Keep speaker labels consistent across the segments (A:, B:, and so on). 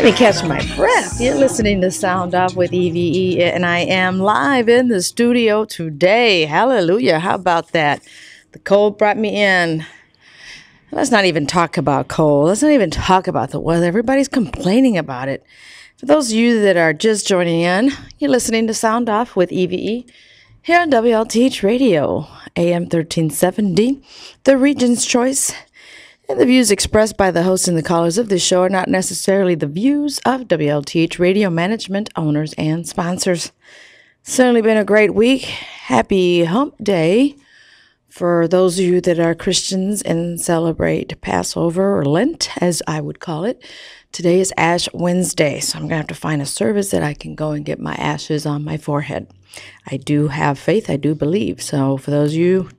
A: Let me catch my breath. You're listening to Sound Off with E.V.E, and I am live in the studio today. Hallelujah. How about that? The cold brought me in. Let's not even talk about cold. Let's not even talk about the weather. Everybody's complaining about it. For those of you that are just joining in, you're listening to Sound Off with E.V.E here on WLTH Radio, AM 1370, the region's choice. And the views expressed by the hosts and the callers of this show are not necessarily the views of WLTH Radio management, owners, and sponsors. Certainly been a great week. Happy Hump Day for those of you that are Christians and celebrate Passover or Lent, as I would call it. Today is Ash Wednesday, so I'm going to have to find a service that I can go and get my ashes on my forehead. I do have faith. I do believe. So for those of you,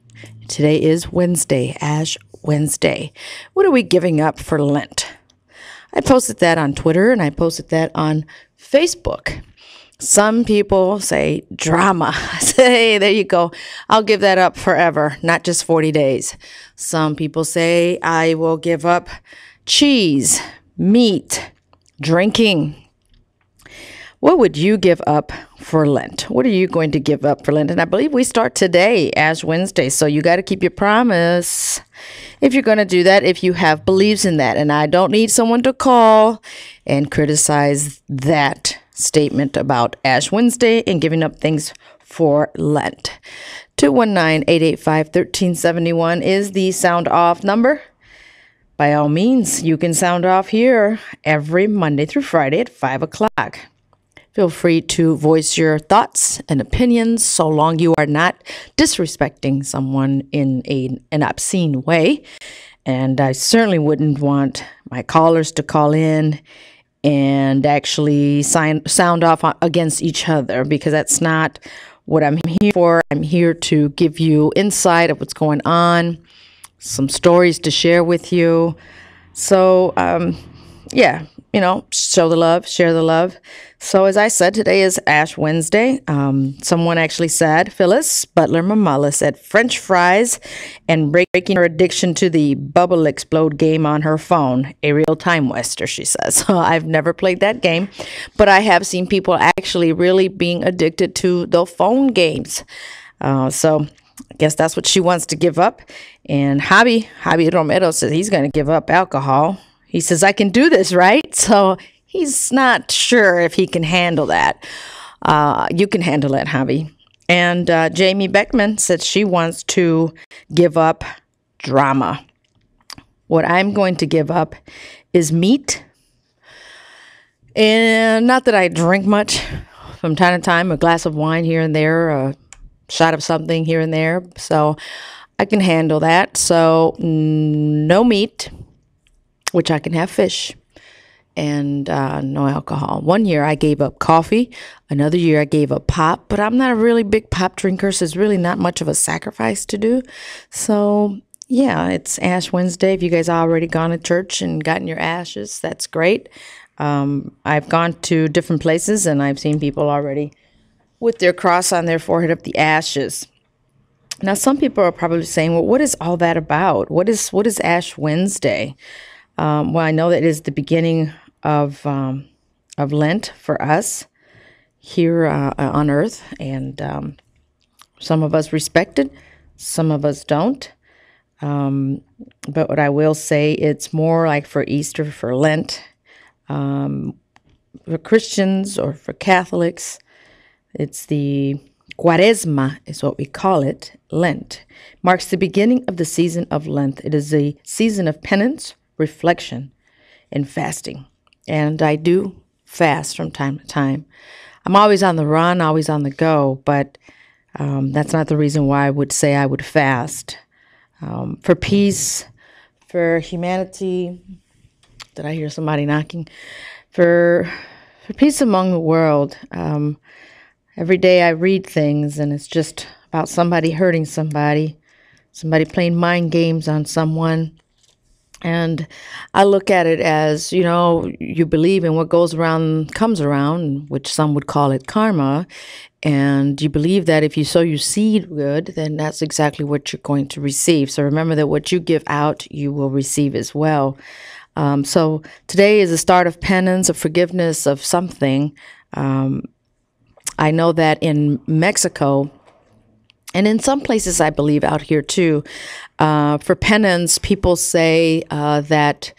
A: today is Wednesday, Ash Wednesday. What are we giving up for Lent? I posted that on Twitter and I posted that on Facebook. Some people say drama. I say, hey, there you go. I'll give that up forever, not just 40 days. Some people say I will give up cheese, meat, drinking. What would you give up for Lent? What are you going to give up for Lent? And I believe we start today, Ash Wednesday, so you got to keep your promise if you're going to do that, if you have beliefs in that. And I don't need someone to call and criticize that statement about Ash Wednesday and giving up things for Lent. 219-885-1371 is the Sound Off number. By all means, you can sound off here every Monday through Friday at 5 o'clock. Feel free to voice your thoughts and opinions so long you are not disrespecting someone in an obscene way. And I certainly wouldn't want my callers to call in and actually sound off against each other, because that's not what I'm here for. I'm here to give you insight of what's going on, some stories to share with you. So, show the love, share the love. So as I said, today is Ash Wednesday. Someone actually said, Phyllis Butler Mamala said French fries and breaking her addiction to the bubble explode game on her phone, a real time waster, she says. So I've never played that game, but I have seen people actually really being addicted to the phone games. So I guess that's what she wants to give up. And Javi Romero says he's going to give up alcohol. He says, I can do this, right? So he's not sure if he can handle that. You can handle it, Javi. And Jamie Beckman said she wants to give up drama. What I'm going to give up is meat. And not that I drink much. From time to time, a glass of wine here and there, a shot of something here and there. So I can handle that. So no meat, which I can have fish, and no alcohol. One year I gave up coffee. Another year I gave up pop, but I'm not a really big pop drinker, so it's really not much of a sacrifice to do. So yeah, it's Ash Wednesday. If you guys already gone to church and gotten your ashes, that's great. I've gone to different places and I've seen people already with their cross on their forehead of the ashes. Now, some people are probably saying, well, what is all that about? What is Ash Wednesday? Well, I know that it is the beginning of Lent for us here on Earth, and some of us respect it, some of us don't. But what I will say, it's more like for Easter, for Lent, for Christians or for Catholics. It's the Quaresma is what we call it. Lent marks the beginning of the season of Lent. It is a season of penance, reflection, and fasting. And I do fast from time to time. I'm always on the run, always on the go, but that's not the reason why I would say I would fast. For peace, for humanity. Did I hear somebody knocking? For peace among the world. Every day I read things and it's just about somebody hurting somebody playing mind games on someone. And I look at it as, you believe in what goes around comes around, which some would call it karma. And you believe that if you sow your seed good, then that's exactly what you're going to receive. So remember that what you give out, you will receive as well. So today is the start of penance, of forgiveness, of something. I know that in Mexico, and in some places, I believe out here too, for penance, people say that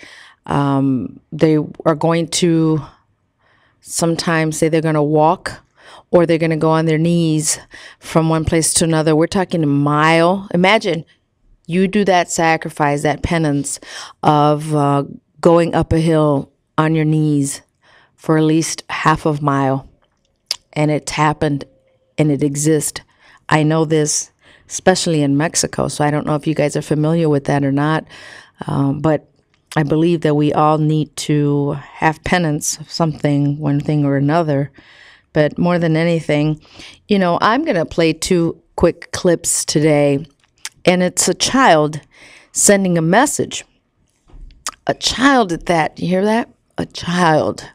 A: they are going to sometimes say they're going to walk or they're going to go on their knees from one place to another. We're talking a mile. Imagine you do that sacrifice, that penance of going up a hill on your knees for at least half a mile. And it's happened and it exists. I know this, especially in Mexico. So I don't know if you guys are familiar with that or not. But I believe that we all need to have penance of something, one thing or another. But more than anything, I'm going to play 2 quick clips today. And it's a child sending a message. A child at that. You hear that? A child.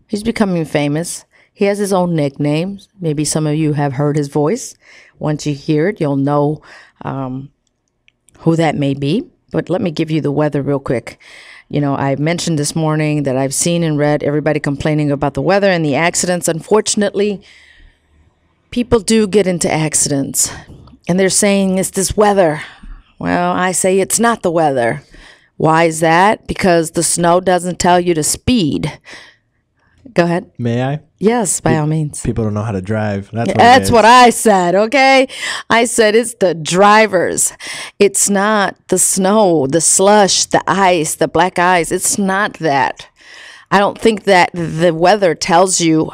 A: He's becoming famous. He has his own nicknames. Maybe some of you have heard his voice. Once you hear it, you'll know who that may be. But let me give you the weather real quick. I mentioned this morning that I've seen and read everybody complaining about the weather and the accidents. Unfortunately, people do get into accidents. And they're saying it's this weather. Well, I say it's not the weather. Why is that? Because the snow doesn't tell you to speed. Go ahead.
B: May I?
A: Yes, by all means.
B: People don't know how to drive.
A: That's what I said, okay? I said it's the drivers. It's not the snow, the slush, the ice, the black ice. It's not that. I don't think that the weather tells you,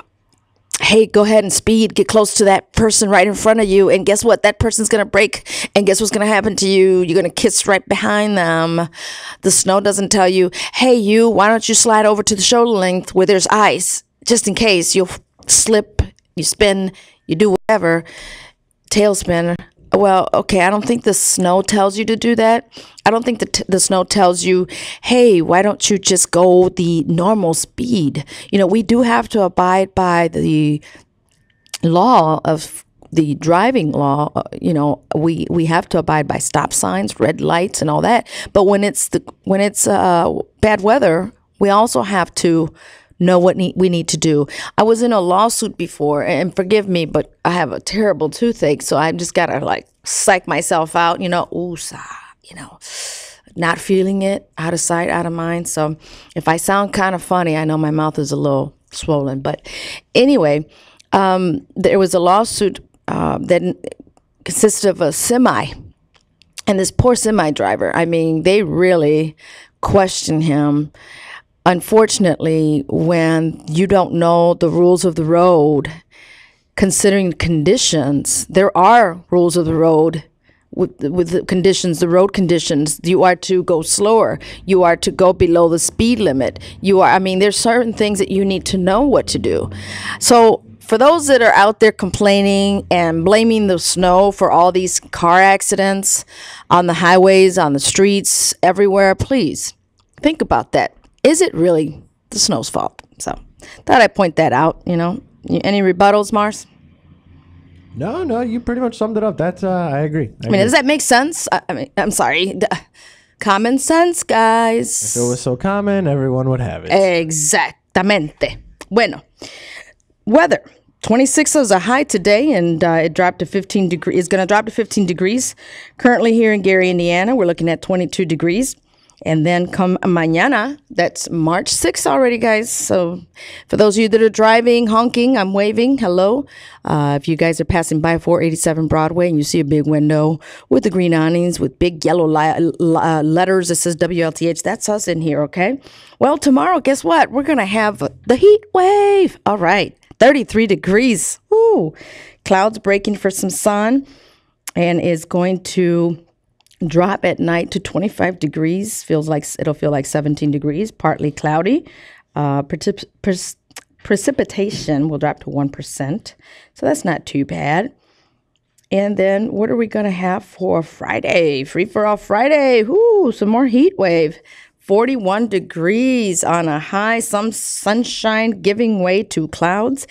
A: hey, go ahead and speed, get close to that person right in front of you, and guess what? That person's going to brake, and guess what's going to happen to you? You're going to kiss right behind them. The snow doesn't tell you, hey, why don't you slide over to the shoulder length where there's ice, just in case you'll slip, you spin, you do whatever, tailspin. Well, okay, I don't think the snow tells you to do that. I don't think the snow tells you, hey, why don't you just go the normal speed? We do have to abide by the law of the driving law. We have to abide by stop signs, red lights, and all that. But when it's bad weather, we also have to know what we need to do. I was in a lawsuit before, and forgive me, but I have a terrible toothache, so I just gotta psych myself out, not feeling it, out of sight, out of mind. So if I sound kind of funny, I know my mouth is a little swollen. But anyway, there was a lawsuit that consisted of a semi, and this poor semi driver, they really questioned him. Unfortunately, when you don't know the rules of the road, considering conditions, there are rules of the road with the conditions, the road conditions. You are to go slower. You are to go below the speed limit. There's certain things that you need to know what to do. So for those that are out there complaining and blaming the snow for all these car accidents on the highways, on the streets, everywhere, please think about that. Is it really the snow's fault? So thought I'd point that out, Any rebuttals, Mars?
B: No, you pretty much summed it up. That's, I agree.
A: Does that make sense? I'm sorry. Common sense, guys.
B: If it was so common, everyone would have it.
A: Exactamente. Bueno, weather. 26 is a high today, and it dropped to 15 degrees. It's going to drop to 15 degrees. Currently here in Gary, Indiana, we're looking at 22 degrees. And then come mañana, that's March 6th already, guys. So for those of you that are driving, honking, I'm waving, hello. If you guys are passing by 487 Broadway and you see a big window with the green awnings with big yellow letters that says WLTH, that's us in here, okay? Well, tomorrow, guess what? We're going to have the heat wave. All right, 33 degrees. Ooh, clouds breaking for some sun, and it's going to drop at night to 25 degrees. It'll feel like 17 degrees, partly cloudy. Precipitation will drop to 1%. So that's not too bad. And then what are we going to have for Friday? Free for all Friday. Ooh, some more heat wave. 41 degrees on a high, some sunshine giving way to clouds.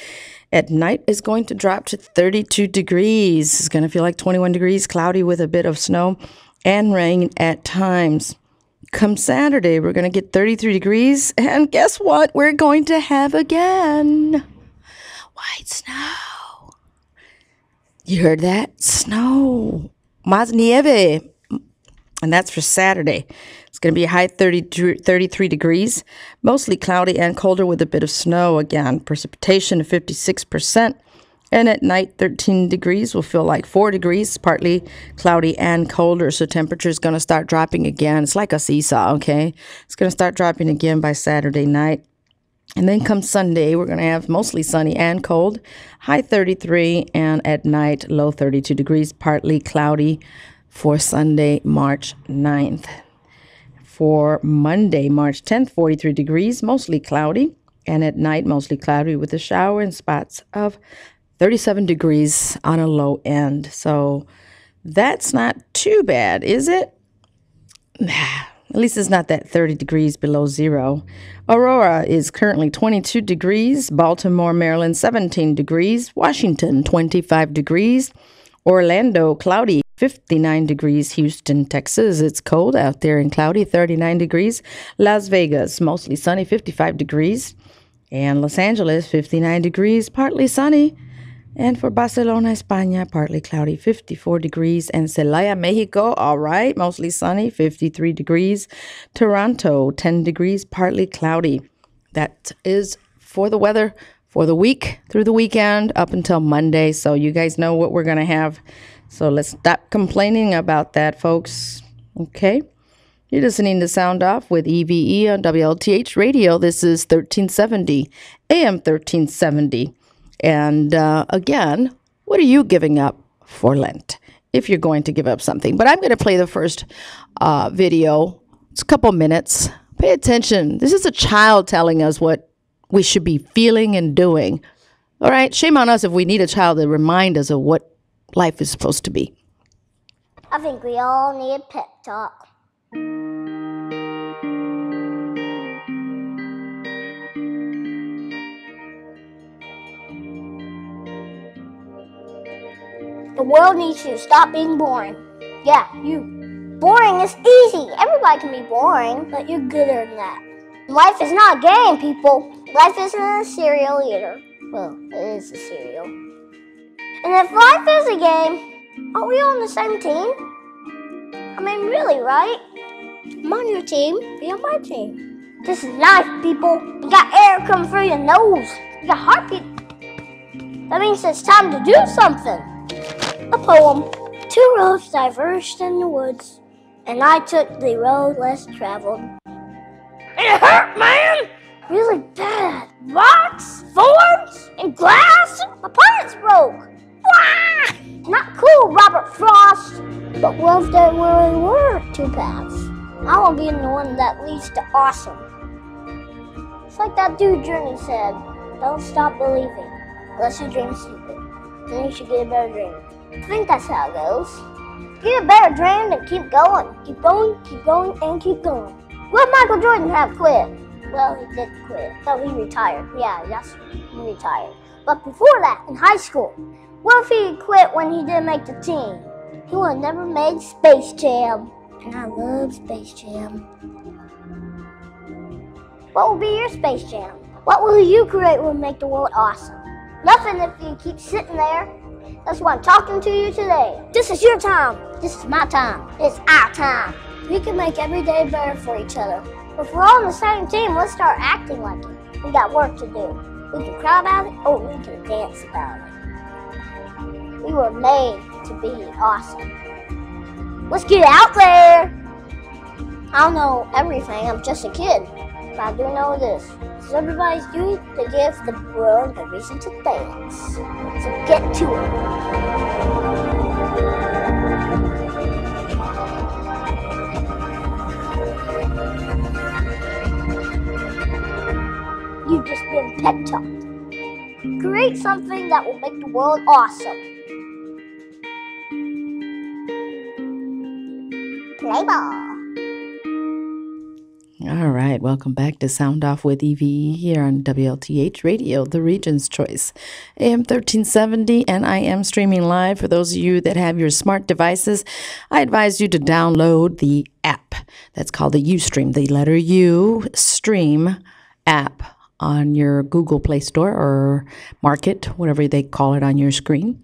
A: At night is going to drop to 32 degrees. It's going to feel like 21 degrees, cloudy with a bit of snow and rain at times. come Saturday, we're going to get 33 degrees. And guess what? We're going to have again white snow. You heard that? Snow. Más nieve. And that's for Saturday. It's going to be a high 33 degrees, mostly cloudy and colder with a bit of snow again. Precipitation of 56%. And at night, 13 degrees will feel like 4 degrees, partly cloudy and colder. So temperature is going to start dropping again. It's like a seesaw, okay? It's going to start dropping again by Saturday night. And then come Sunday, we're going to have mostly sunny and cold, high 33, and at night, low 32 degrees, partly cloudy for Sunday, March 9th. For Monday, March 10th, 43 degrees, mostly cloudy, and at night, mostly cloudy with a shower in spots of 37 degrees on a low end. So that's not too bad, is it? At least it's not that 30 degrees below zero. Aurora is currently 22 degrees. Baltimore, Maryland, 17 degrees. Washington, 25 degrees. Orlando, cloudy, 59 degrees. Houston, Texas, it's cold out there and cloudy, 39 degrees. Las Vegas, mostly sunny, 55 degrees. And Los Angeles, 59 degrees, partly sunny. And for Barcelona, España, partly cloudy, 54 degrees. And Celaya, Mexico, all right, mostly sunny, 53 degrees. Toronto, 10 degrees, partly cloudy. That is for the weather for the week, through the weekend, up until Monday. So you guys know what we're going to have. So let's stop complaining about that, folks. Okay? You're listening to Sound Off with E.V.E. on WLTH Radio. This is 1370, AM 1370. And again, what are you giving up for Lent if you're going to give up something? But I'm going to play the first video. It's a couple minutes. Pay attention. This is a child telling us what we should be feeling and doing. All right? Shame on us if we need a child to remind us of what life is supposed to be.
C: I think we all need a pep talk. The world needs you to stop being boring. Yeah, you. Boring is easy. Everybody can be boring, but you're gooder than that. Life is not a game, people. Life isn't a cereal either. Well, it is a cereal. And if life is a game, are we on the same team? I mean, really, right? I'm on your team. Be on my team. This is life, people. You got air coming through your nose. You got heartbeat. That means it's time to do something. A poem. Two roads diverged in the woods, and I took the road less traveled. It hurt, man! Really bad. Rocks, thorns, and glass. My parts broke. Wah! Not cool, Robert Frost. But what if there really were two paths? I want to be the one that leads to awesome. It's like that dude Journey said, don't stop believing unless you dream stupid. Then you should get a better dream. I think that's how it goes. Get a better dream and keep going. Keep going, and keep going. Will Michael Jordan have quit? Well, he did quit. So he retired. Yeah, that's he retired. But before that, in high school, what if he quit when he didn't make the team? He would have never made Space Jam. And I love Space Jam. What will be your Space Jam? What will you create will make the world awesome? Nothing if you keep sitting there. That's why I'm talking to you today. This is your time. This is my time. It's our time. We can make every day better for each other. If we're all on the same team, let's start acting like it. We got work to do. We can cry about it, or we can dance about it. We were made to be awesome. Let's get out there. I don't know everything. I'm just a kid. But I do know this. So everybody's doing to give the world a reason to dance. So get to it. You've just been pep talked. Create something that will make the world awesome. Play ball.
A: All right, welcome back to Sound Off with E.V.E. here on WLTH Radio, the Region's Choice, AM 1370, and I am streaming live. For those of you that have your smart devices, I advise you to download the app that's called the Ustream, the letter U, Stream app on your Google Play Store or Market, whatever they call it on your screen.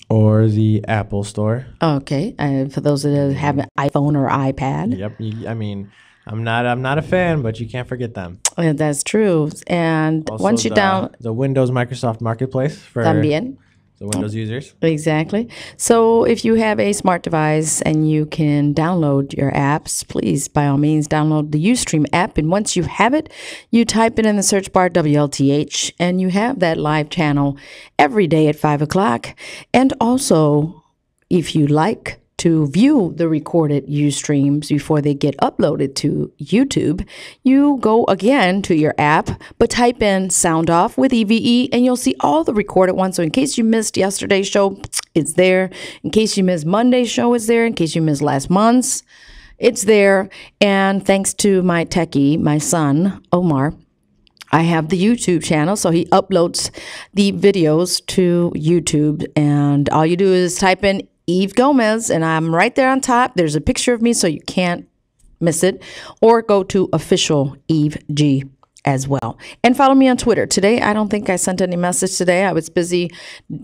B: Or the Apple Store.
A: Okay, for those that have an iPhone or iPad.
B: Yep. I mean, I'm not a fan, but you can't forget them.
A: That's true. And
B: Also,
A: once you
B: the Windows Microsoft Marketplace for
A: también.
B: the Windows users.
A: Exactly. So if you have a smart device and you can download your apps, please, by all means, download the Ustream app. And once you have it, you type it in the search bar WLTH, and you have that live channel every day at 5 o'clock. And also, if you like to view the recorded Ustreams before they get uploaded to YouTube, you go again to your app, but type in Sound Off with EVE, and you'll see all the recorded ones. So in case you missed yesterday's show, it's there. In case you missed Monday's show, it's there. In case you missed last month's, it's there. And thanks to my techie, my son, Omar, I have the YouTube channel, so he uploads the videos to YouTube, and all you do is type in Eve Gomez, and I'm right there on top. There's a picture of me, so you can't miss it. Or go to official Eve G as well. And follow me on Twitter. Today, I don't think I sent any message today. I was busy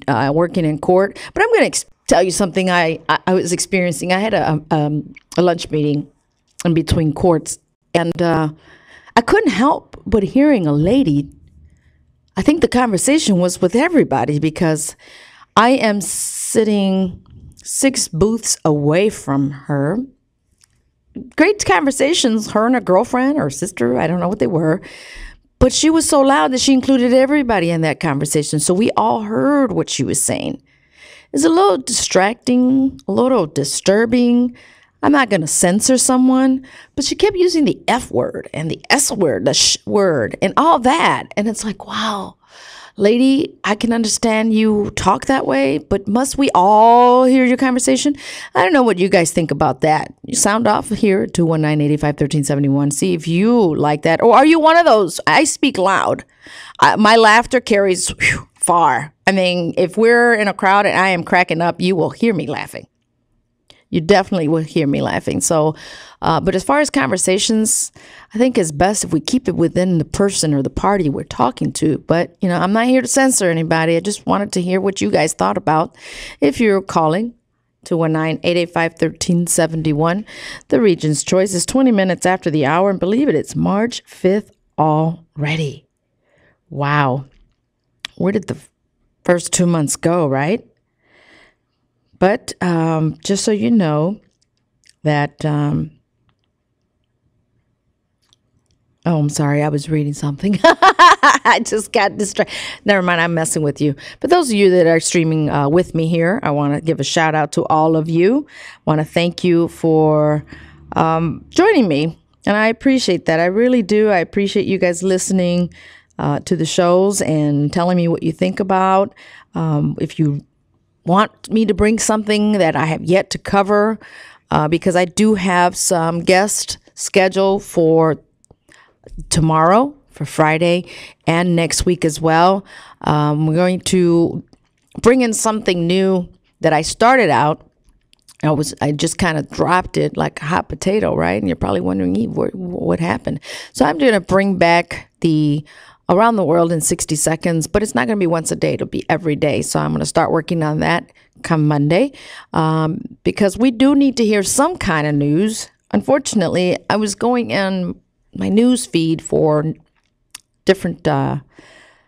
A: working in court. But I'm going to tell you something I was experiencing. I had a lunch meeting in between courts, and I couldn't help but hearing a lady. I think the conversation was with everybody because I am sitting 6 booths away from her. Great conversations, her and her girlfriend or sister, I don't know what they were. But she was so loud that she included everybody in that conversation. So we all heard what she was saying. It's a little distracting, a little disturbing. I'm not going to censor someone, but she kept using the F word and the S word, the sh word, and all that. And it's like, wow. Lady, I can understand you talk that way, but must we all hear your conversation? I don't know what you guys think about that. You sound off here at 219-85-1371. See if you like that. Or are you one of those? I speak loud. My laughter carries far. I mean, if we're in a crowd and I am cracking up, you will hear me laughing. You definitely will hear me laughing. So, but as far as conversations, I think it's best if we keep it within the person or the party we're talking to. But, you know, I'm not here to censor anybody. I just wanted to hear what you guys thought about. If you're calling, 219-885-1371. The Region's Choice is 20 minutes after the hour. And believe it, it's March 5th already. Wow. Where did the first 2 months go, right? But just so you know that, oh, I'm sorry, I was reading something. I just got distracted. Never mind, I'm messing with you. But those of you that are streaming with me here, I want to give a shout out to all of you. I want to thank you for joining me. And I appreciate that. I really do. I appreciate you guys listening to the shows and telling me what you think about. If you want me to bring something that I have yet to cover, because I do have some guests scheduled for tomorrow, for Friday, and next week as well. We're going to bring in something new that I started out. I just kind of dropped it like a hot potato, right? And you're probably wondering, Eve, what happened? So I'm going to bring back the Around the World in 60 Seconds, but it's not going to be once a day. It'll be every day. So I'm going to start working on that come Monday, because we do need to hear some kind of news. Unfortunately, I was going in my news feed for different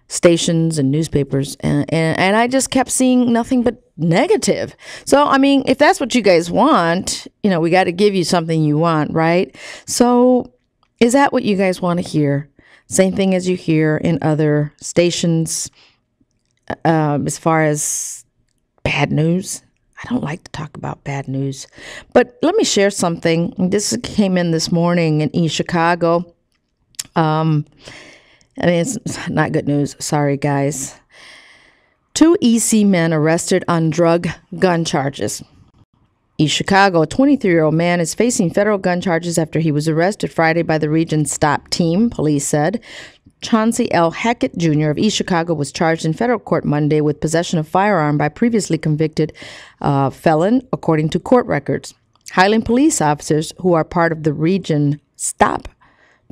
A: stations and newspapers, and I just kept seeing nothing but negative. So, I mean, if that's what you guys want, you know, we got to give you something you want, right? So is that what you guys want to hear? Same thing as you hear in other stations, as far as bad news. I don't like to talk about bad news, but let me share something. This came in this morning in Chicago. I mean, it's not good news. Sorry, guys. 2 EC men arrested on drug gun charges. East Chicago. A 23-year-old man is facing federal gun charges after he was arrested Friday by the region's stop team, police said. Chauncey L. Hackett Jr. of East Chicago was charged in federal court Monday with possession of firearm by previously convicted felon, according to court records. Highland police officers, who are part of the region stop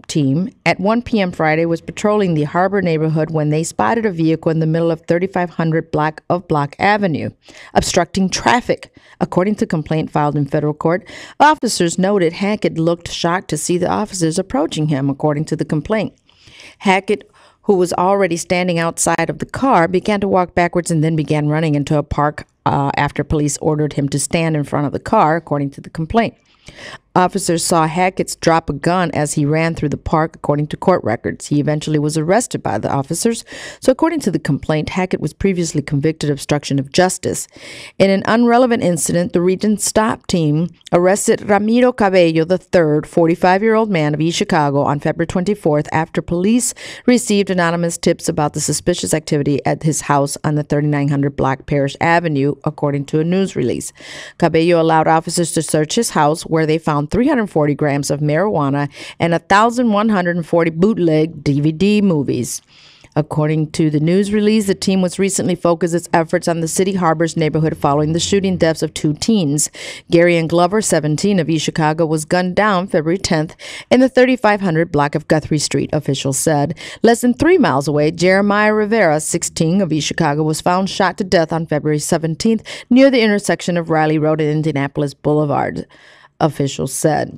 A: team, at 1 p.m. Friday was patrolling the Harbor neighborhood when they spotted a vehicle in the middle of 3500 block of Block Avenue, obstructing traffic. According to complaint filed in federal court, officers noted Hackett looked shocked to see the officers approaching him, according to the complaint. Hackett, who was already standing outside of the car, began to walk backwards and then began running into a park after police ordered him to stand in front of the car, according to the complaint. Officers saw Hackett drop a gun as he ran through the park, according to court records. He eventually was arrested by the officers. So according to the complaint, Hackett was previously convicted of obstruction of justice. In an unrelevant incident, the region stop team arrested Ramiro Cabello III, 45-year-old man of East Chicago, on February 24th after police received anonymous tips about the suspicious activity at his house on the 3900 block Parrish Avenue, according to a news release. Cabello allowed officers to search his house, where they found 340 grams of marijuana and 1,140 bootleg DVD movies. According to the news release, the team was recently focused its efforts on the City Harbors neighborhood following the shooting deaths of two teens. Gary and Glover, 17, of East Chicago, was gunned down February 10th in the 3500 block of Guthrie Street, officials said. Less than 3 miles away, Jeremiah Rivera, 16, of East Chicago, was found shot to death on February 17th near the intersection of Riley Road and Indianapolis Boulevard, officials said.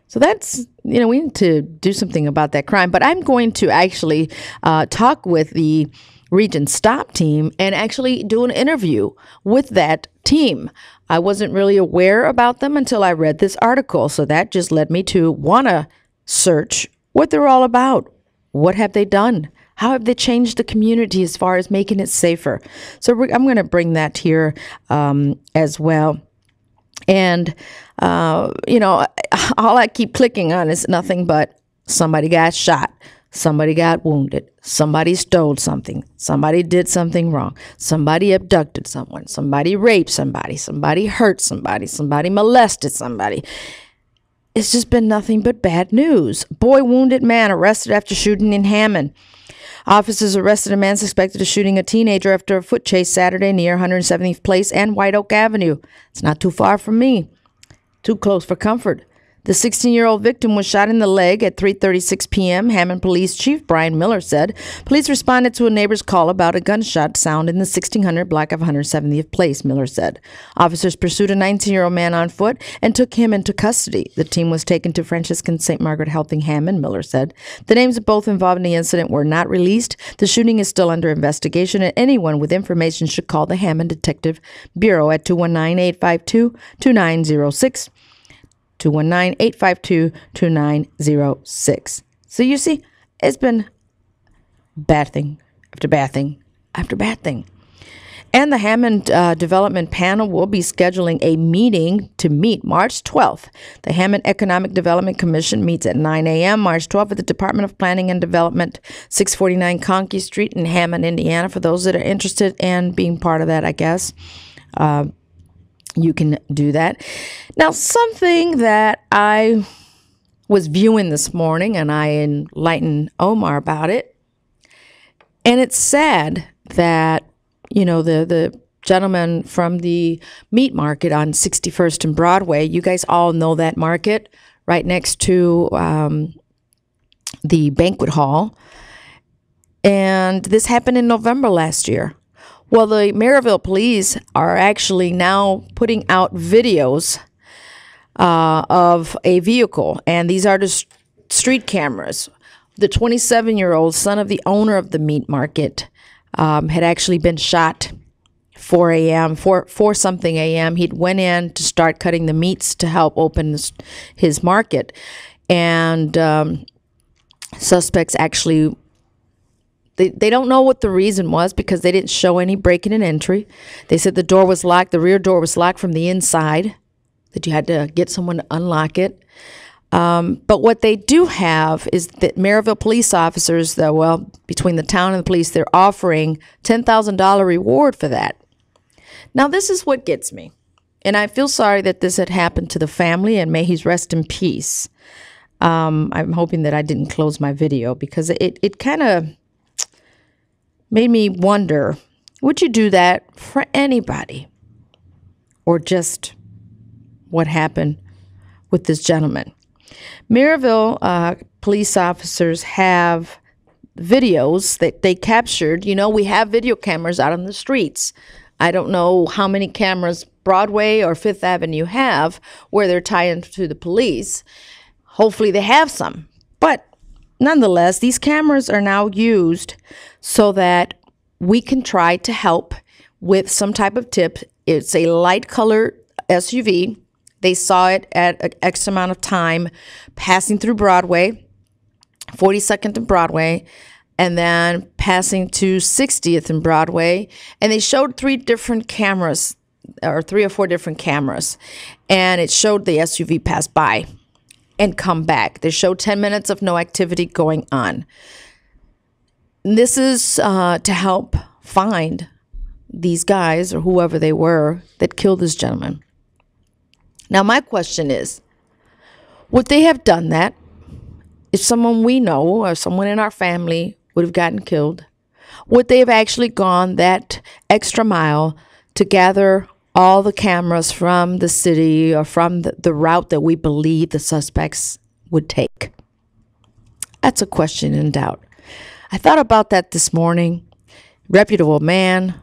A: So that's, we need to do something about that crime. But I'm going to actually talk with the Region Stop team and actually do an interview with that team. I wasn't really aware about them until I read this article. So that just led me to want to search what they're all about. What have they done? How have they changed the community as far as making it safer? So I'm going to bring that here as well. And, all I keep clicking on is nothing but somebody got shot, somebody got wounded, somebody stole something, somebody did something wrong, somebody abducted someone, somebody raped somebody, somebody hurt somebody, somebody molested somebody. It's just been nothing but bad news. Boy wounded man arrested after shooting in Hammond. Officers arrested a man suspected of shooting a teenager after a foot chase Saturday near 170th Place and White Oak Avenue. It's not too far from me. Too close for comfort. The 16-year-old victim was shot in the leg at 3:36 p.m., Hammond Police Chief Brian Miller said. Police responded to a neighbor's call about a gunshot sound in the 1600 block of 170th Place, Miller said. Officers pursued a 19-year-old man on foot and took him into custody. The team was taken to Franciscan St. Margaret Health in Hammond, Miller said. The names of both involved in the incident were not released. The shooting is still under investigation, and anyone with information should call the Hammond Detective Bureau at 219-852-2906. 219-852-2906. So you see, it's been bad thing after bad thing after bad thing. And the Hammond Development Panel will be scheduling a meeting to meet March 12th. The Hammond Economic Development Commission meets at 9 a.m. March 12th at the Department of Planning and Development, 649 Conkey Street in Hammond, Indiana. For those that are interested in being part of that, I guess. You can do that. Now, something that I was viewing this morning, and I enlightened Omar about it, and it's sad that, the gentleman from the meat market on 61st and Broadway, you guys all know that market right next to the banquet hall, and this happened in November last year. Well, the Maryville police are actually now putting out videos of a vehicle, and these are the street cameras. The 27-year-old son of the owner of the meat market had actually been shot 4 a.m., 4 something a.m. He'd went in to start cutting the meats to help open his market, and suspects actually... They don't know what the reason was because they didn't show any breaking and entry. They said the door was locked. The rear door was locked from the inside, that you had to get someone to unlock it. But what they do have is that Maryville police officers, between the town and the police, they're offering $10,000 reward for that. Now, this is what gets me. And I feel sorry that this had happened to the family, and may he rest in peace. I'm hoping that I didn't close my video because it kind of made me wonder, would you do that for anybody? Or just what happened with this gentleman? Maryville police officers have videos that they captured. You know, we have video cameras out on the streets. I don't know how many cameras Broadway or Fifth Avenue have where they're tying to the police. Hopefully they have some. But nonetheless, these cameras are now used so that we can try to help with some type of tip. It's a light colored SUV. They saw it at an X amount of time passing through Broadway, 42nd and Broadway, and then passing to 60th and Broadway. And they showed three different cameras, or 3 or 4 different cameras. And it showed the SUV pass by and come back. They showed 10 minutes of no activity going on. This is to help find these guys or whoever they were that killed this gentleman. Now, my question is, would they have done that if someone we know or someone in our family would have gotten killed? Would they have actually gone that extra mile to gather all the cameras from the city or from the route that we believe the suspects would take? That's a question in doubt. I thought about that this morning. Reputable man,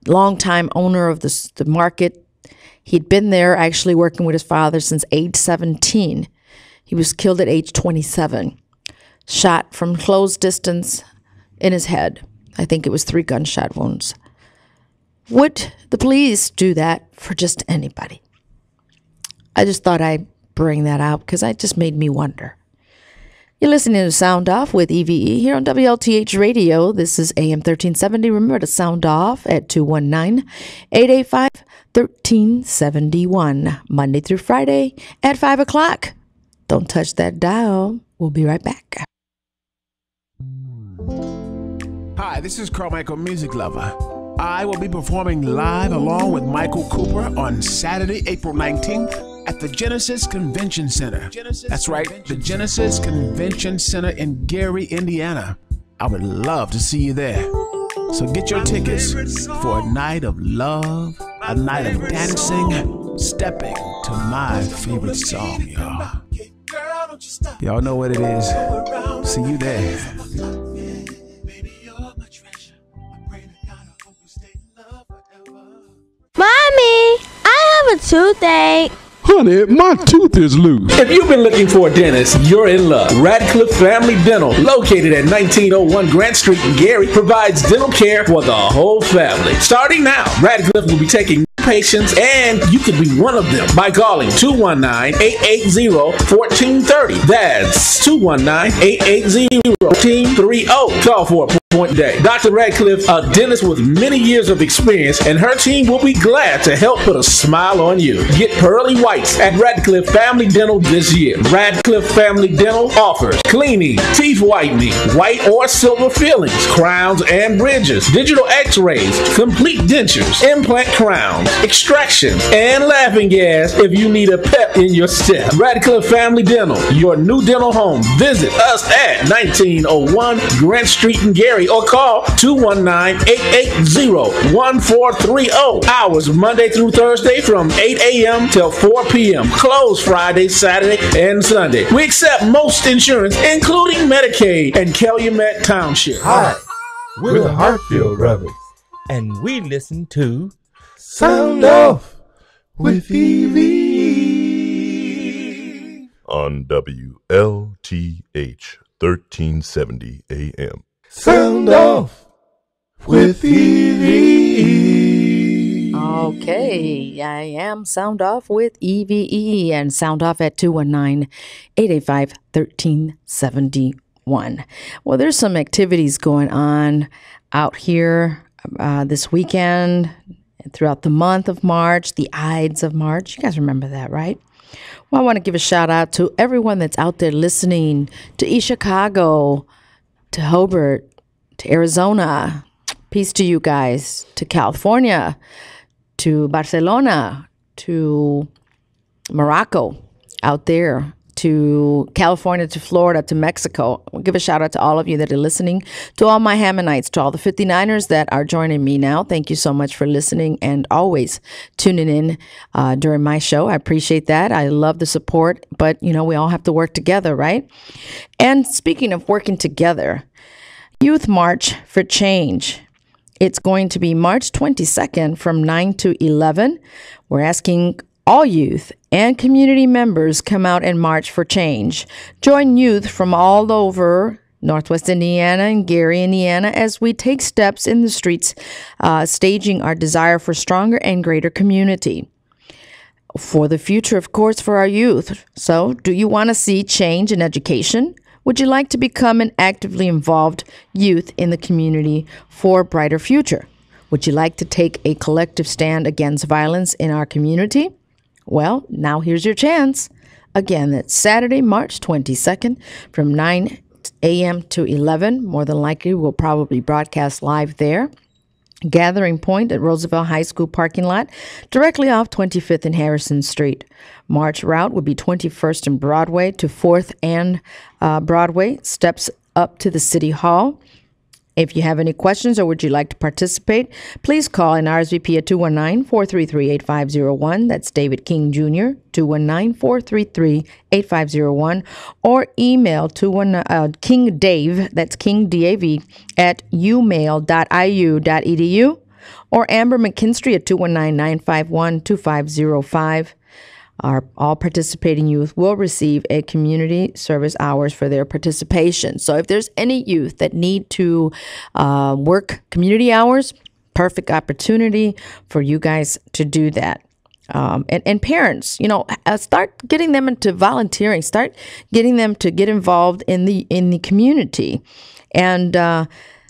A: longtime owner of the market. He'd been there actually working with his father since age 17. He was killed at age 27, shot from close distance in his head. I think it was 3 gunshot wounds. Would the police do that for just anybody? I just thought I'd bring that out because it just made me wonder. You're listening to Sound Off with E.V.E. here on WLTH Radio. This is AM 1370. Remember to sound off at 219-885-1371, Monday through Friday at 5 o'clock. Don't touch that dial. We'll be right back.
D: Hi, this is Carmichael Music Lover. I will be performing live along with Michael Cooper on Saturday, April 19th at the Genesis Convention Center. That's right, the Genesis Convention Center in Gary, Indiana. I would love to see you there. So get your tickets for a night of love, a night of dancing, stepping to my favorite song, y'all. Y'all know what it is. See you there.
C: Mommy, I have a toothache.
E: Honey, my tooth is loose.
F: If you've been looking for a dentist, you're in luck. Radcliffe Family Dental, located at 1901 Grant Street in Gary, provides dental care for the whole family. Starting now, Radcliffe will be taking patients, and you could be one of them by calling 219-880-1430. That's 219-880-1430. Call for a appointment today. Dr. Radcliffe, a dentist with many years of experience, and her team will be glad to help put a smile on you. Get pearly whites at Radcliffe Family Dental this year. Radcliffe Family Dental offers cleaning, teeth whitening, white or silver fillings, crowns and bridges, digital x-rays, complete dentures, implant crowns, extraction, and laughing gas if you need a pep in your step. Radcliffe Family Dental, your new dental home. Visit us at 1901 Grant Street in Gary or call 219-880-1430. Hours Monday through Thursday from 8 a.m. till 4 p.m. Closed Friday, Saturday, and Sunday. We accept most insurance, including Medicaid and Calumet Township.
E: Hi, we're the Hartfield Brothers.
G: And we listen to
E: Sound Off with E.V.E. on WLTH 1370 AM. Sound Off with E.V.E.
A: Okay, I am Sound Off with E.V.E. and Sound Off at 219-885-1371. Well, there's some activities going on out here this weekend, throughout the month of March, the Ides of March. You guys remember that, right? Well, I want to give a shout out to everyone that's out there listening to East Chicago, to Hobart, to Arizona. Peace to you guys. To California, to Barcelona, to Morocco, out there, to California, to Florida, to Mexico. I'll give a shout out to all of you that are listening, to all my Hammonites, to all the 59ers that are joining me now. Thank you so much for listening and always tuning in during my show. I appreciate that. I love the support, but we all have to work together, right? And speaking of working together, Youth March for Change. It's going to be March 22nd from 9 to 11. We're asking all youth and community members come out and march for change. Join youth from all over Northwest Indiana and Gary, Indiana, as we take steps in the streets, staging our desire for stronger and greater community. For the future, of course, for our youth. So, do you want to see change in education? Would you like to become an actively involved youth in the community for a brighter future? Would you like to take a collective stand against violence in our community? Well, now here's your chance. Again, that's Saturday, March 22nd from 9 a.m. to 11. More than likely, we'll probably broadcast live there. Gathering point at Roosevelt High School parking lot, directly off 25th and Harrison Street. March route would be 21st and Broadway to 4th and Broadway, steps up to the City Hall. If you have any questions or would you like to participate, please call an RSVP at 219-433-8501. That's David King Jr., 219-433-8501, or email King Dave, that's King D-A-V, at umail.iu.edu, or Amber McKinstry at 219-951-2505. All participating youth will receive a community service hours for their participation. So if there's any youth that need to work community hours, perfect opportunity for you guys to do that. And parents, start getting them into volunteering, start getting them to get involved in the community, and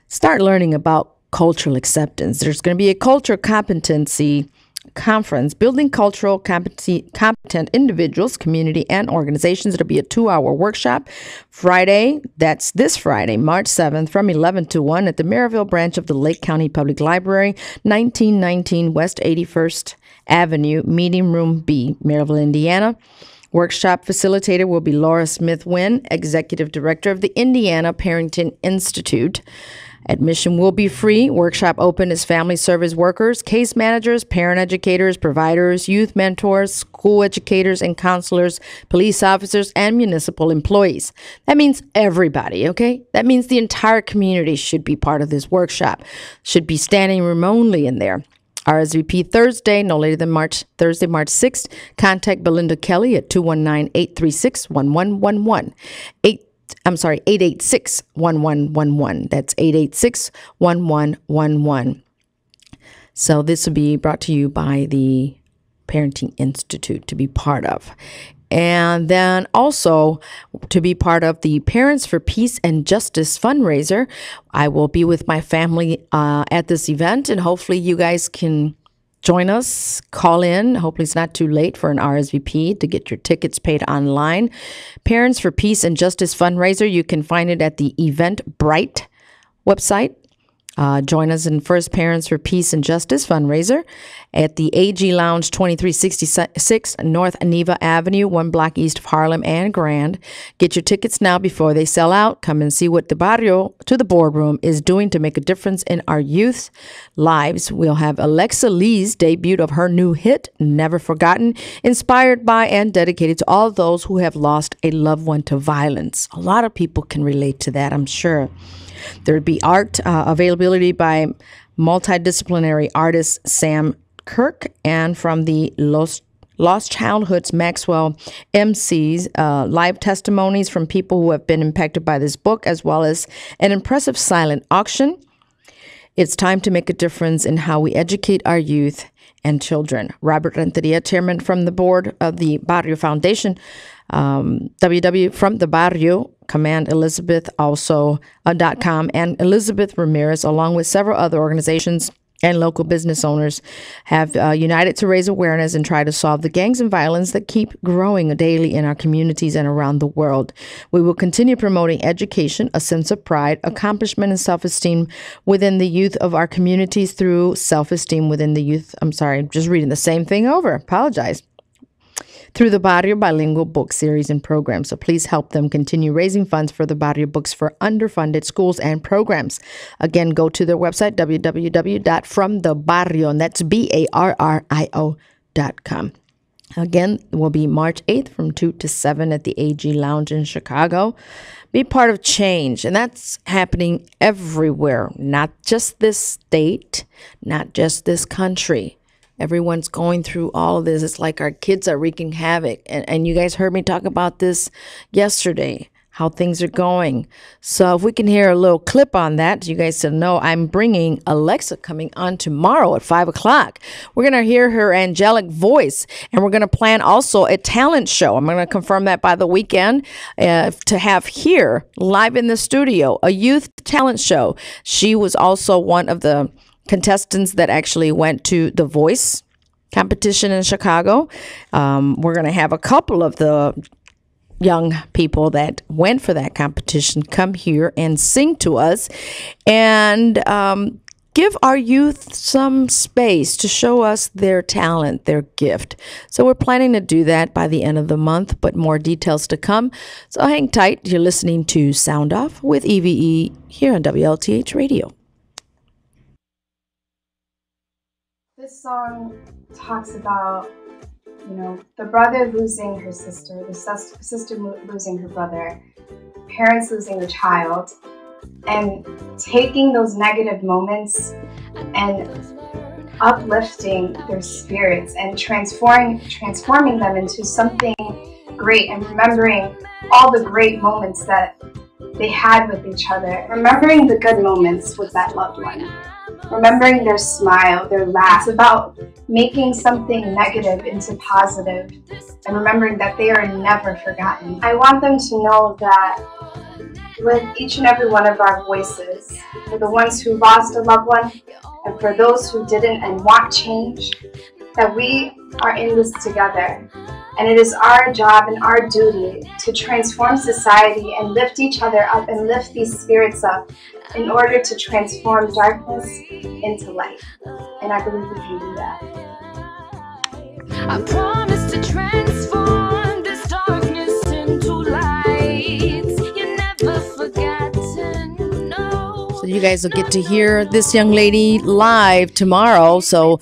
A: start learning about cultural acceptance. There's going to be a cultural competency conference, building cultural competent individuals, community, and organizations. It'll be a 2-hour workshop Friday. That's this Friday, March 7th, from 11 to 1 at the Maryville branch of the Lake County Public Library, 1919 West 81st Avenue, Meeting Room B, Maryville, Indiana. Workshop facilitator will be Laura Smith-Wynn, Executive Director of the Indiana Parenting Institute. Admission will be free. Workshop open is family service workers, case managers, parent educators, providers, youth mentors, school educators and counselors, police officers, and municipal employees. That means everybody, okay? That means the entire community should be part of this workshop, should be standing room only in there. RSVP Thursday, no later than Thursday, March 6th. Contact Belinda Kelly at 219-836-1111. 886-1111. That's 886-1111. So this will be brought to you by the Parenting Institute to be part of. And then also to be part of the Parents for Peace and Justice fundraiser. I will be with my family at this event, and hopefully you guys can join us, call in. Hopefully it's not too late for an RSVP to get your tickets paid online. Parents for Peace and Justice fundraiser, you can find it at the Eventbrite website. Join us in First Parents for Peace and Justice fundraiser at the AG Lounge, 2366 North Neva Avenue, 1 block east of Harlem and Grand. Get your tickets now before they sell out. Come and see what the Barrio to the Boardroom is doing to make a difference in our youth's lives. We'll have Alexa Lee's debut of her new hit, Never Forgotten, inspired by and dedicated to all those who have lost a loved one to violence. A lot of people can relate to that, I'm sure. There'd be art availability by multidisciplinary artist Sam Kirk, and from the Lost Childhoods Maxwell MCs, live testimonies from people who have been impacted by this book, as well as an impressive silent auction. It's time to make a difference in how we educate our youth and children. Robert Renteria, chairman from the board of the Barrio Foundation, WW from the Barrio, Command Elizabeth also .com, and Elizabeth Ramirez, along with several other organizations, and local business owners have united to raise awareness and try to solve the gangs and violence that keep growing daily in our communities and around the world. We will continue promoting education, a sense of pride, accomplishment, and self-esteem within the youth of our communities through self-esteem within the youth. I'm sorry, I'm just reading the same thing over. Apologize. Through the Barrio Bilingual book series and programs. So please help them continue raising funds for the Barrio books for underfunded schools and programs. Again, go to their website, www.fromthebarrio, and that's BARRIO.com. Again, it will be March 8th from 2 to 7 at the AG Lounge in Chicago. Be part of change, and that's happening everywhere, not just this state, not just this country. Everyone's going through all of this. It's like our kids are wreaking havoc. And you guys heard me talk about this yesterday, how things are going. So if we can hear a little clip on that, you guys to know I'm bringing Alexa coming on tomorrow at 5 o'clock. We're going to hear her angelic voice, and we're going to plan also a talent show. I'm going to confirm that by the weekend to have here live in the studio, a youth talent show. She was also one of the contestants that actually went to the Voice competition in Chicago. We're going to have a couple of the young people that went for that competition come here and sing to us and give our youth some space to show us their talent, their gift. So we're planning to do that by the end of the month, but more details to come. So hang tight. You're listening to Sound Off with E.V.E. here on WLTH Radio.
H: This song talks about, the brother losing her sister, the sister losing her brother, parents losing a child, and taking those negative moments and uplifting their spirits and transforming them into something great, and remembering all the great moments that they had with each other, remembering the good moments with that loved one. Remembering their smile, their laugh. It's about making something negative into positive and remembering that they are never forgotten. I want them to know that with each and every one of our voices, for the ones who lost a loved one and for those who didn't and want change, that we are in this together. And it is our job and our duty to transform society and lift each other up and lift these spirits up in order to transform darkness into light. And I believe we can do that.
I: I promise to transform this darkness into light. You never forgotten, no.
A: So you guys will get to hear this young lady live tomorrow. So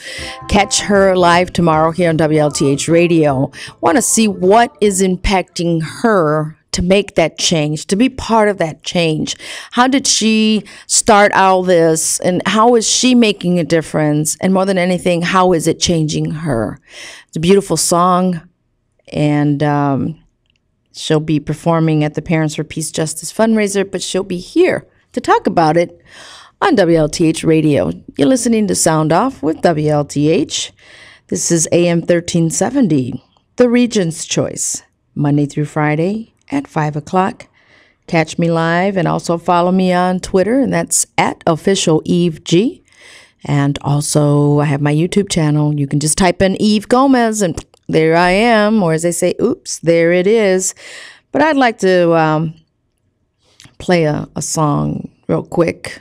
A: catch her live tomorrow here on WLTH Radio. Want to see what is impacting her to make that change, to be part of that change. How did she start all this, and how is she making a difference? And more than anything, how is it changing her? It's a beautiful song, and she'll be performing at the Parents for Peace Justice fundraiser, but she'll be here to talk about it on WLTH Radio. You're listening to Sound Off with WLTH. This is AM 1370, the Region's Choice, Monday through Friday at 5 o'clock. Catch me live and also follow me on Twitter, and that's at official Eve G. And also I have my YouTube channel. You can just type in Eve Gomez and there I am, or as they say, oops, there it is. But I'd like to play a song real quick.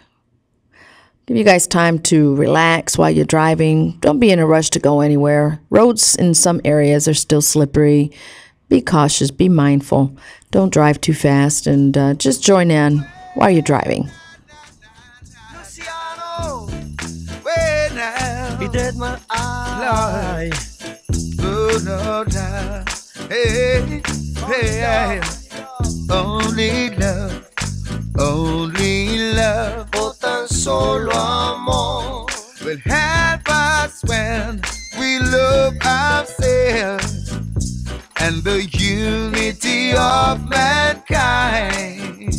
A: Give you guys time to relax while you're driving. Don't be in a rush to go anywhere. Roads in some areas are still slippery. Be cautious, be mindful. Don't drive too fast, and just join in while you're driving.
J: He did my eyes. Oh, no, no. Hey, hey, only love, oh, tan solo amor will help us when we love ourselves. And the unity of mankind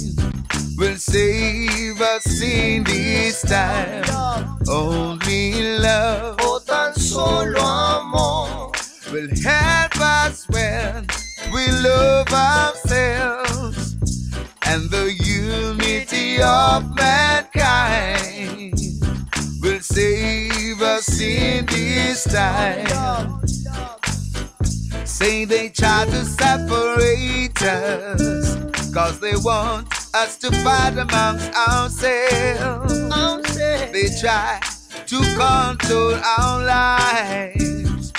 J: will save us in this time. Only love, tan solo amor, will help us when we love ourselves. And the unity of mankind will save us in this time. Say they try to separate us, cause they want us to fight amongst ourselves. They try to control our lives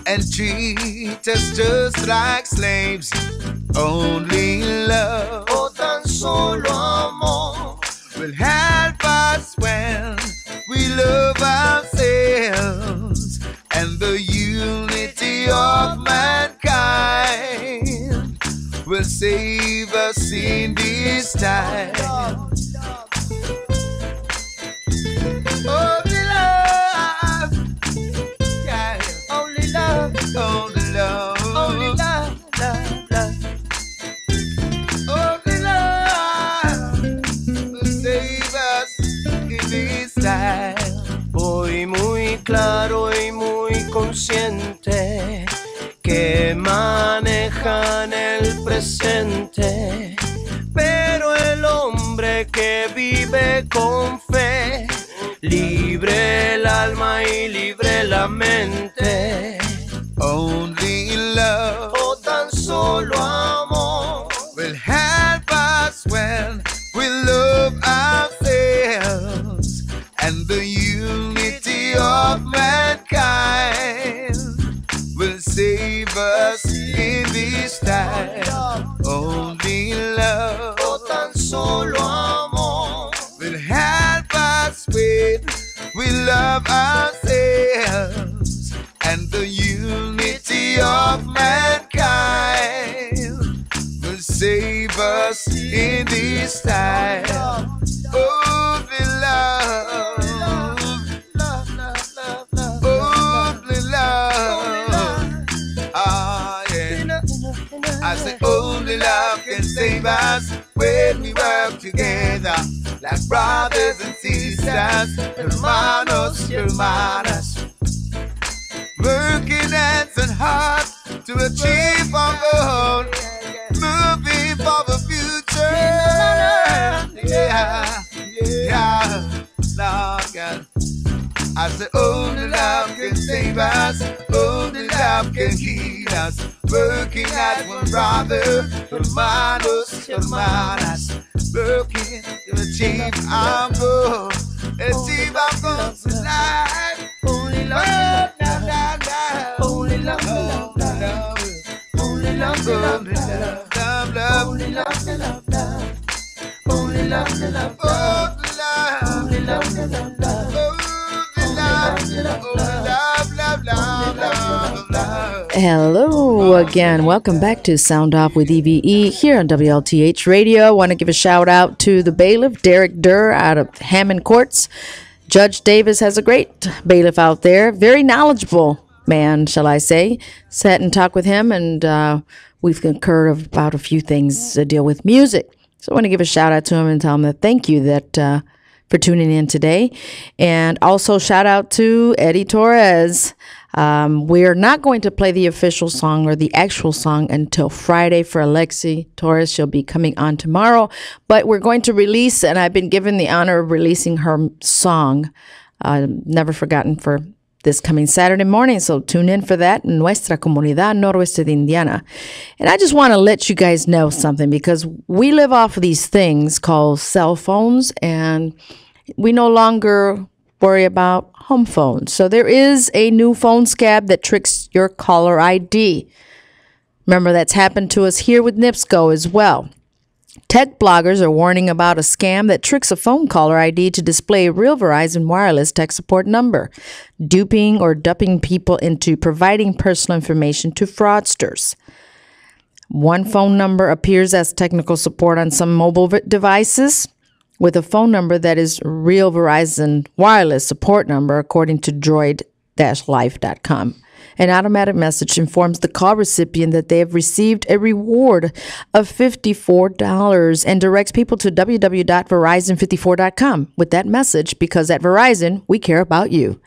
J: and treat us just like slaves. Only love, oh tan solo amor, will help us when we love ourselves, and the unity of mankind will save us in this time. Only love, yeah. Only love, only love, only love, love, love. Only love will save us in this time.
K: Voy muy claro y muy consciente que manejan el presente, pero el hombre que vive con fe, libre el alma y libre la mente.
J: Only love,
K: oh tan solo amor,
J: will help us when we love ourselves, and the unity of mankind will save us in this time. Only love,
K: oh tan solo amor,
J: will help us when we love ourselves, and the unity of mankind will save us in this time. Only love,
K: love, love, love, love,
J: only love. Ah, yeah. I say only love can save us when we work together like brothers and sisters, hermanos, hermanas, working hands and heart to achieve our goal, moving for the future. Yeah, yeah, Lord God. I say only love can save us, only love can heal us, working as one brother, hermanos, hermanas, working to achieve our goal, achieve our goals in life.
K: only love,
J: Love, love, love,
K: only love,
J: love, love,
K: only love,
J: love,
K: love,
J: love, love,
K: only love, love, love, only love, love,
J: oh, love,
K: only love, love, love.
A: Hello again. Welcome back to Sound Off with E.V.E. here on WLTH Radio. I want to give a shout out to the bailiff, Derek Durr, out of Hammond Courts. Judge Davis has a great bailiff out there. Very knowledgeable man, shall I say. Sat and talked with him, and we've concurred about a few things to deal with music. So I want to give a shout out to him and tell him that thank you that for tuning in today. And also shout out to Eddie Torres. We're not going to play the official song or the actual song until Friday for Alexi Torres. She'll be coming on tomorrow, but we're going to release, and I've been given the honor of releasing her song, Never Forgotten, for this coming Saturday morning. So tune in for that in Nuestra Comunidad Noroeste de Indiana. And I just want to let you guys know something, because we live off of these things called cell phones, and we no longer worry about home phones. So there is a new phone scab that tricks your caller ID. Remember, that's happened to us here with NIPSCO as well. Tech bloggers are warning about a scam that tricks a phone caller ID to display a real Verizon wireless tech support number, duping or dumping people into providing personal information to fraudsters. One phone number appears as technical support on some mobile devices, with a phone number that is real Verizon wireless support number, according to droid-life.com. An automatic message informs the call recipient that they have received a reward of $54 and directs people to www.verizon54.com with that message, because at Verizon, we care about you.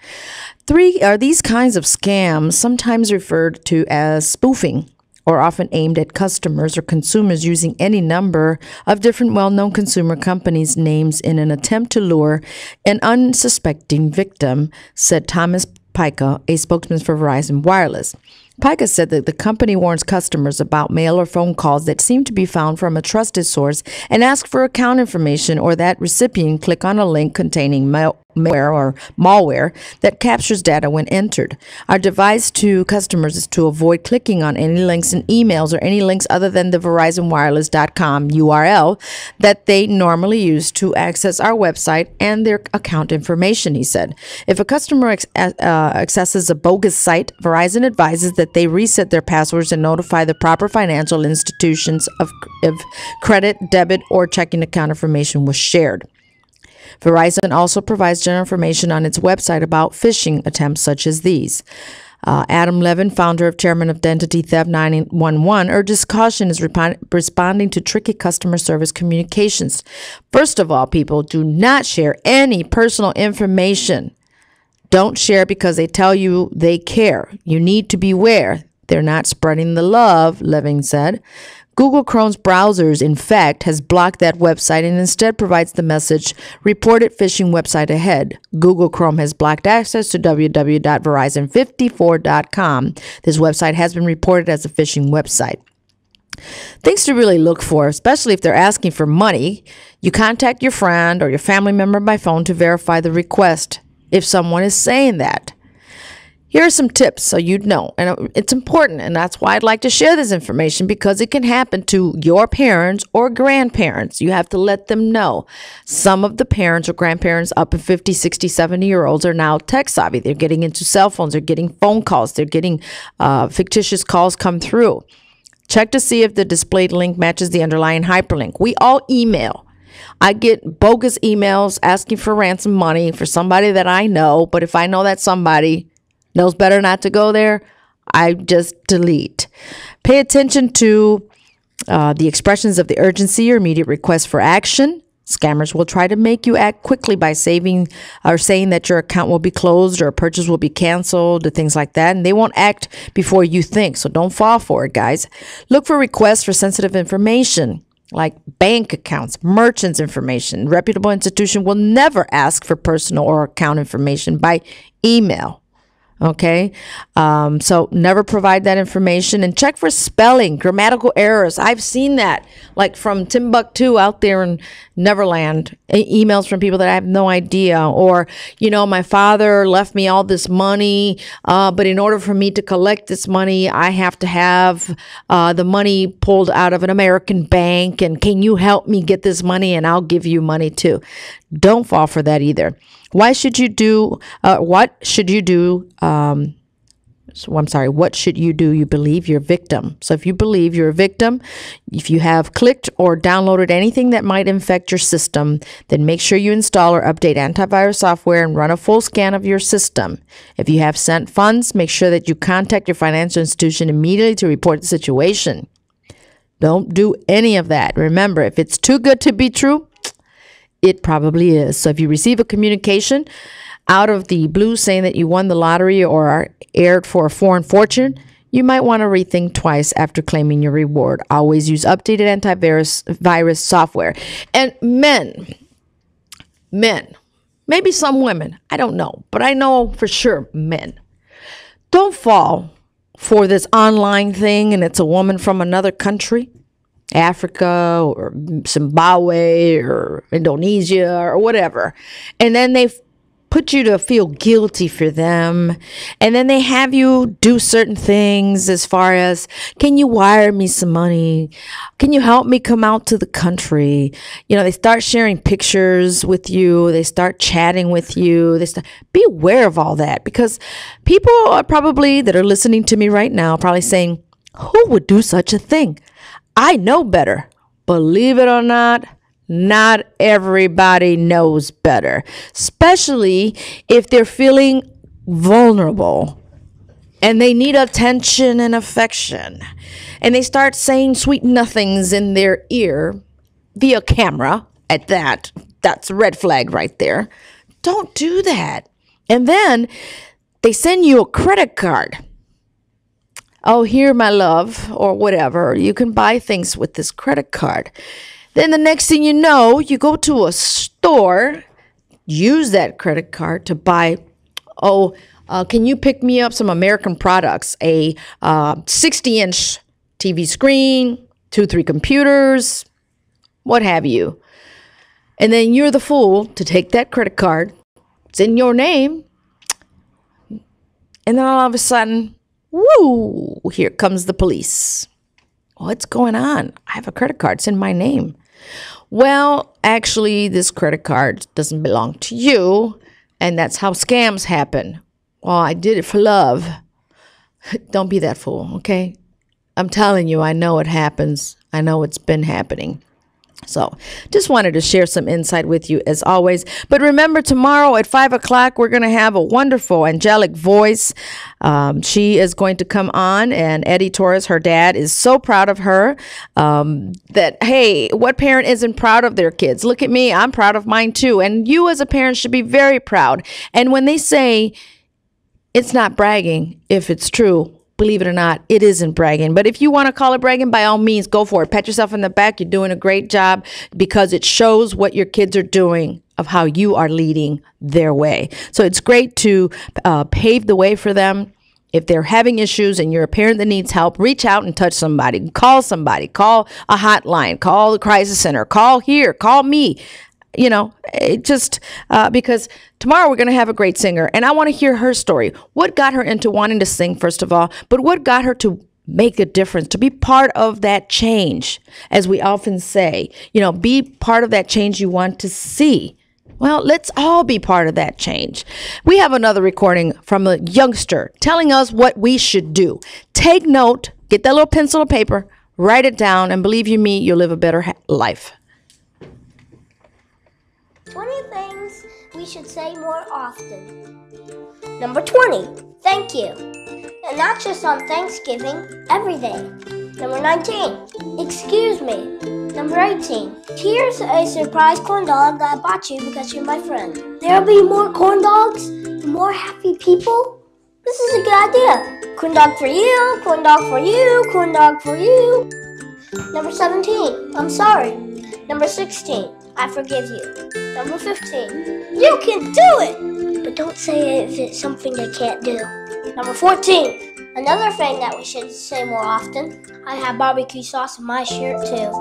A: 3 are these kinds of scams, sometimes referred to as spoofing or often aimed at customers or consumers using any number of different well-known consumer companies' names in an attempt to lure an unsuspecting victim, said Thomas Pica, a spokesman for Verizon Wireless. Pica said that the company warns customers about mail or phone calls that seem to be found from a trusted source and ask for account information, or that recipient click on a link containing malware or malware that captures data when entered. Our advice to customers is to avoid clicking on any links in emails or any links other than the VerizonWireless.com URL that they normally use to access our website and their account information, he said. If a customer accesses a bogus site, Verizon advises that they reset their passwords and notify the proper financial institutions of if credit, debit, or checking account information was shared. Verizon also provides general information on its website about phishing attempts such as these. Adam Levin, founder of Chairman of Identity Theft 911, urges caution is responding to tricky customer service communications. First of all, people, do not share any personal information. Don't share because they tell you they care. You need to beware. They're not spreading the love, Levin said. Google Chrome's browsers, in fact, has blocked that website and instead provides the message, reported phishing website ahead. Google Chrome has blocked access to www.verizon54.com. This website has been reported as a phishing website. Things to really look for, especially if they're asking for money. You contact your friend or your family member by phone to verify the request if someone is saying that. Here are some tips so you'd know, and it's important, and that's why I'd like to share this information, because it can happen to your parents or grandparents. You have to let them know. Some of the parents or grandparents up in 50, 60, 70-year-olds are now tech savvy. They're getting into cell phones. They're getting phone calls. They're getting fictitious calls come through. Check to see if the displayed link matches the underlying hyperlink. We all email. I get bogus emails asking for ransom money for somebody that I know, but if I know that somebody knows better not to go there, I just delete. Pay attention to the expressions of the urgency or immediate request for action. Scammers will try to make you act quickly by saving or saying that your account will be closed or a purchase will be canceled or things like that. And they won't act before you think. So don't fall for it, guys. Look for requests for sensitive information like bank accounts, merchants' information. Reputable institution will never ask for personal or account information by email. Okay, so never provide that information, and check for spelling, grammatical errors. I've seen that, like from Timbuktu out there in Neverland, emails from people that I have no idea. Or, you know, my father left me all this money, but in order for me to collect this money, I have to have the money pulled out of an American bank. And can you help me get this money? And I'll give you money too. Don't fall for that either. What should you do? What should you do? What should you do? You believe you're a victim. So if you believe you're a victim, if you have clicked or downloaded anything that might infect your system, then make sure you install or update antivirus software and run a full scan of your system. If you have sent funds, make sure that you contact your financial institution immediately to report the situation. Don't do any of that. Remember, if it's too good to be true, it probably is. So if you receive a communication out of the blue saying that you won the lottery or are aired for a foreign fortune, you might want to rethink twice after claiming your reward. Always use updated antivirus software. And men, maybe some women, I don't know, but I know for sure men, don't fall for this online thing and it's a woman from another country. Africa or Zimbabwe or Indonesia or whatever. And then they put you to feel guilty for them. And then they have you do certain things as far as, can you wire me some money? Can you help me come out to the country? You know, they start sharing pictures with you. They start chatting with you. Be aware of all that, because people are probably that are listening to me right now probably saying, who would do such a thing? I know better. Believe it or not everybody knows better, especially if they're feeling vulnerable and they need attention and affection. And they start saying sweet nothings in their ear via camera. At that, that's a red flag right there. Don't do that. And then they send you a credit card oh, here, my love, or whatever. You can buy things with this credit card. Then the next thing you know, you go to a store, use that credit card to buy, can you pick me up some American products? A 60-inch TV screen, 2-3 computers, what have you. And then you're the fool to take that credit card. It's in your name. And then all of a sudden, woo, here comes the police. What's going on? I have a credit card. It's in my name. Well, actually, this credit card doesn't belong to you. And that's how scams happen. Well, I did it for love. Don't be that fool, okay? I'm telling you, I know it happens. I know it's been happening. So just wanted to share some insight with you as always. But remember, tomorrow at 5 o'clock, we're going to have a wonderful angelic voice. She is going to come on, and Eddie Torres, her dad, is so proud of her that, hey, what parent isn't proud of their kids? Look at me. I'm proud of mine too. And you as a parent should be very proud. And when they say it's not bragging, if it's true, believe it or not, it isn't bragging. But if you want to call it bragging, by all means, go for it. Pat yourself in the back. You're doing a great job because it shows what your kids are doing of how you are leading their way. So it's great to pave the way for them. If they're having issues and you're a parent that needs help, reach out and touch somebody. Call somebody. Call a hotline. Call the crisis center. Call here. Call me. You know, it just because tomorrow we're going to have a great singer, and I want to hear her story. What got her into wanting to sing, first of all, but what got her to make a difference, to be part of that change, as we often say, you know, be part of that change you want to see. Well, let's all be part of that change. We have another recording from a youngster telling us what we should do. Take note, get that little pencil and paper, write it down, and believe you me, you'll live a better life.
C: 20 things we should say more often. Number 20, thank you. And not just on Thanksgiving, every day. Number 19, excuse me. Number 18, here's a surprise corn dog that I bought you because you're my friend. There'll be more corn dogs, more happy people. This is a good idea. Corn dog for you, corn dog for you, corn dog for you. Number 17, I'm sorry. Number 16, I forgive you. Number 15, you can do it! But don't say it if it's something they can't do. Number 14, another thing that we should say more often, I have barbecue sauce in my shirt too.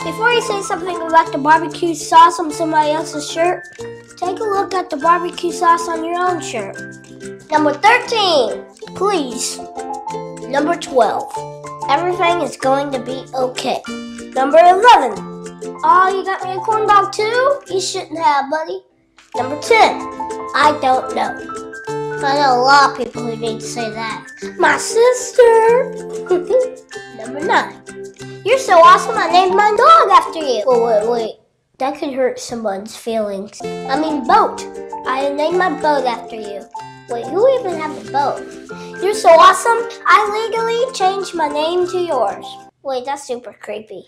C: Before you say something about the barbecue sauce on somebody else's shirt, take a look at the barbecue sauce on your own shirt. Number 13, please. Number 12, everything is going to be okay. Number 11, oh, you got me a corn dog too? You shouldn't have, buddy. Number 10, I don't know. I know a lot of people who need to say that. My sister. Number 9, you're so awesome I named my dog after you. Oh, wait. That could hurt someone's feelings. I mean boat. I named my boat after you. Wait, who even has a boat? You're so awesome, I legally changed my name to yours. Wait, that's super creepy.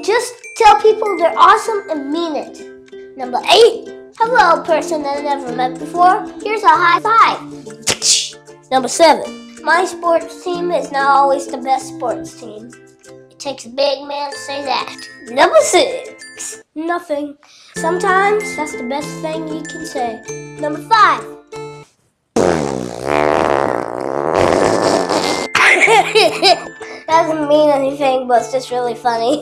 C: Just tell people they're awesome and mean it. Number 8, hello, person that I never met before. Here's a high five. Number 7, my sports team is not always the best sports team. It takes a big man to say that. Number 6, nothing. Sometimes that's the best thing you can say. Number 5. Doesn't mean anything, but it's just really funny.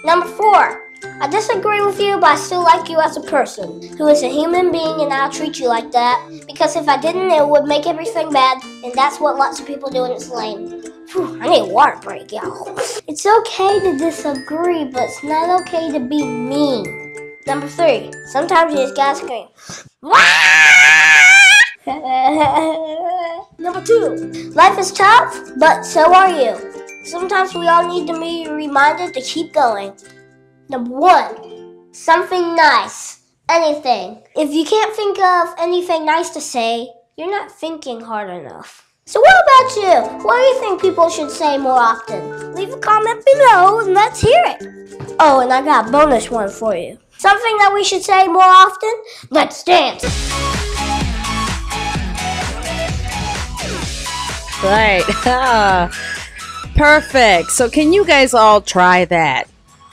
C: Number 4, I disagree with you, but I still like you as a person who is a human being, and I'll treat you like that. Because if I didn't, it would make everything bad, and that's what lots of people do, and it's lame. Whew, I need a water break, y'all. It's okay to disagree, but it's not okay to be mean. Number 3, sometimes you just gotta scream. Number 2, life is tough, but so are you. Sometimes we all need to be reminded to keep going. Number 1, something nice. Anything. If you can't think of anything nice to say, you're not thinking hard enough. So what about you? What do you think people should say more often? Leave a comment below and let's hear it. Oh, and I got a bonus one for you. Something that we should say more often? Let's dance.
A: right. Perfect. So can you guys all try that?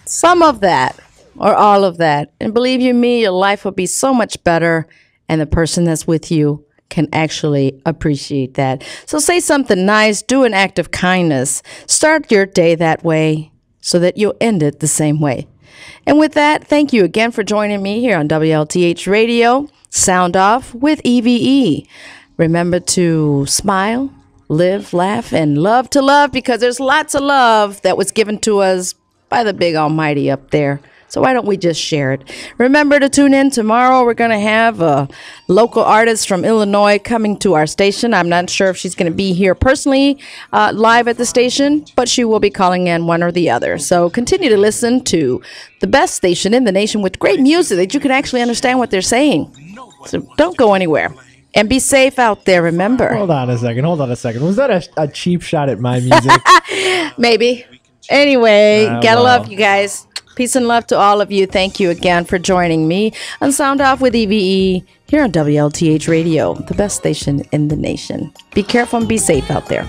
A: Some of that or all of that. And believe you me, your life will be so much better, and the person that's with you can actually appreciate that. So say something nice, do an act of kindness. Start your day that way so that you'll end it the same way. And with that, thank you again for joining me here on WLTH Radio, Sound Off with E.V.E. Remember to smile, live, laugh, and love to love, because there's lots of love that was given to us by the big almighty up there. So why don't we just share it? Remember to tune in tomorrow. We're going to have a local artist from Illinois coming to our station. I'm not sure if she's going to be here personally live at the station, but she will be calling in one or the other. So continue to listen to the best station in the nation with great music that you can actually understand what they're saying. So don't go anywhere. And be safe out there, remember.
B: Hold on a second. Was that a cheap shot at my music?
A: Maybe. Anyway, gotta
B: well.
A: love you guys. Peace and love to all of you. Thank you again for joining me on Sound Off with E.V.E. here on WLTH Radio, the best station in the nation. Be careful and be safe out there.